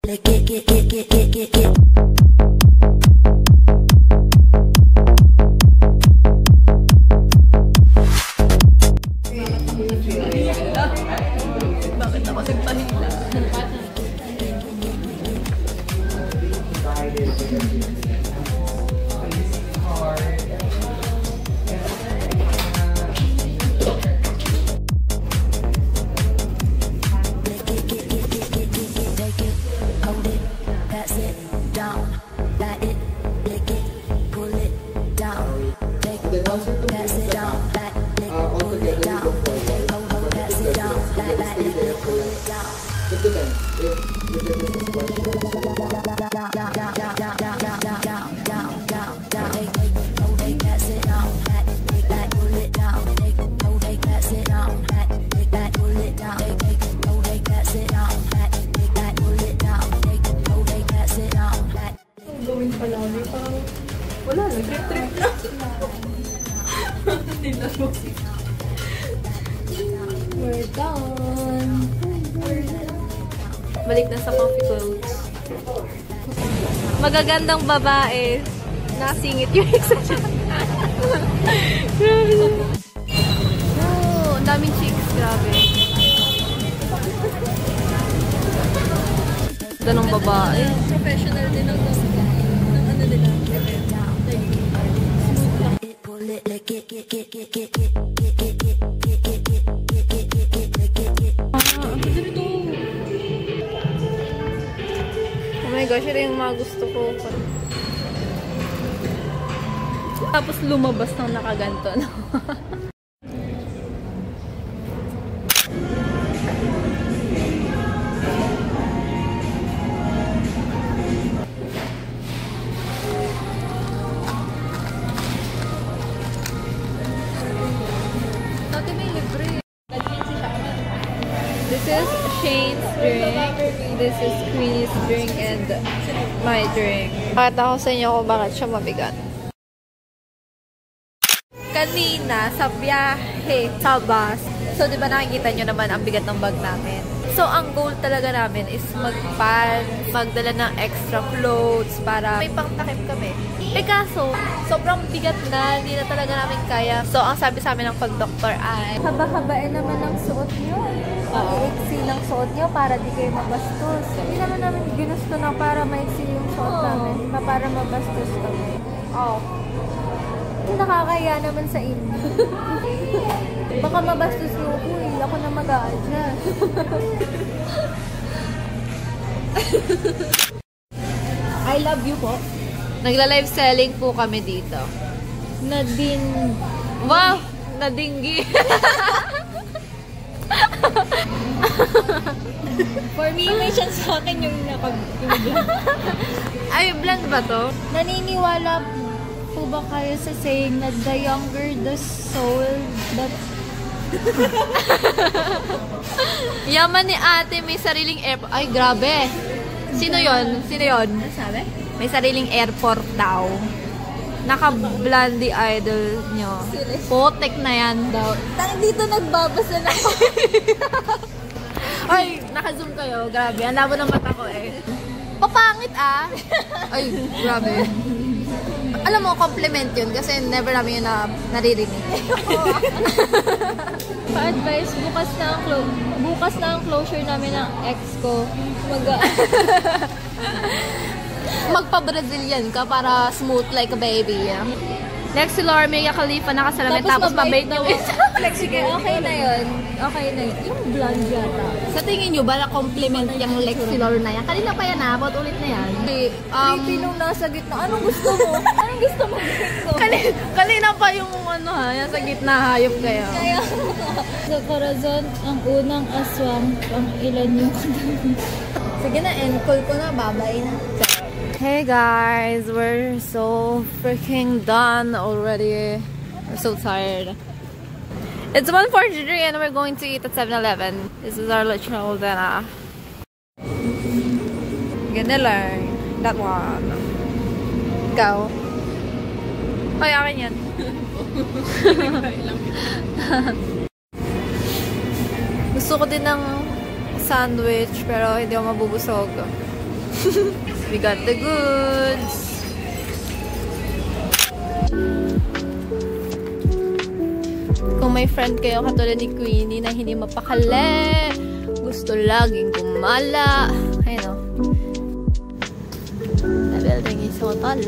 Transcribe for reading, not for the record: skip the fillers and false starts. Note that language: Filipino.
Bakit ako nagpahila? Gawin pa lang, parang wala lang, trip-trip lang. We're done. Balik na sa coffee clothes. Magagandang babae. Nasingit yung isa dyan. Grabe. Oh, ang daming chicks. Grabe. Ganong babae. Professional din ang ano nila. Oh my gosh, ito yung mga gusto ko. Tapos lumabas ng nakaganto, no? Dati may libre. This is Shane's drink. This is Queenie's drink and my drink. Pakita ko sa inyo kung bakit siya mabigat. Kanina, sa biyahe, sa bus. So, di ba nakikita nyo naman ang bigat ng bag namin? So, ang goal talaga namin is magdala ng extra clothes para may pangtakip kami. Eh kaso, sobrang bigat na, hindi na talaga namin kaya. So, ang sabi sa amin ng pag-doktor ay, haba-habain naman ang suot nyo. Iksi lang suot nyo para di kayo mabastos. Hindi naman namin ginusto na para maiksi yung suot namin, na para mabastos kami. Nakakaya naman sa inyo. Baka mabastos nyo ko eh. Ako na mag-a-adjust. I love you po. Nagla-live selling po kami dito. Wow! Nadinggi. For me, may chance sa akin yung nakag-blend. Ay, blend ba to? Naniniwala po ba kayo sa saying na the younger the soul, that... Yaman ni ate, may sariling airport. Ay, grabe. Sino yon? Sino yon? Ano sabi? May sariling airport daw. Naka-blondie idol nyo. Potek na yan daw. Dito nagbabasa na ako. Ay, naka-zoom kayo. Grabe. Ang labo ng mata ko eh. Papangit ah. Ay, grabe. Alam mo, compliment yun kasi never namin yun naririnig. Pa-advise, bukas na ang closure namin ng ex ko. Magpa-Brazilian ka para smooth like a baby. Next si Laura Mia Khalifa nakasalamin tapos mabait yung isa. Okay na yun. Okay na yun. Yung blonde yata. Sa tingin nyo ba na-compliment yung Lexi Laura na yan? Kanina pa yan ha, ba't ulit na yan? Creepy nung nasa gitna. Anong gusto mo? Anong gusto mo gusto? Kanina pa yung ano ha, yan sa gitna hayop kayo. Kaya sa Corazon, ang unang aswang, ang ilan yung kadami. Sige na, call ko na, babay na. Hey guys, we're so freaking done already. We're so tired. It's 1:43 and we're going to eat at 7-Eleven. This is our lunch roll then. Gonna learn that one. Go. Ay, akin yan. Gusto ko din ng sandwich pero hindi ako mabubusog. We got the goods. Kung may friend kayo katulad ni Queenie na hindi mapakali, gusto laging kumala. Ayun o. The building is so tall.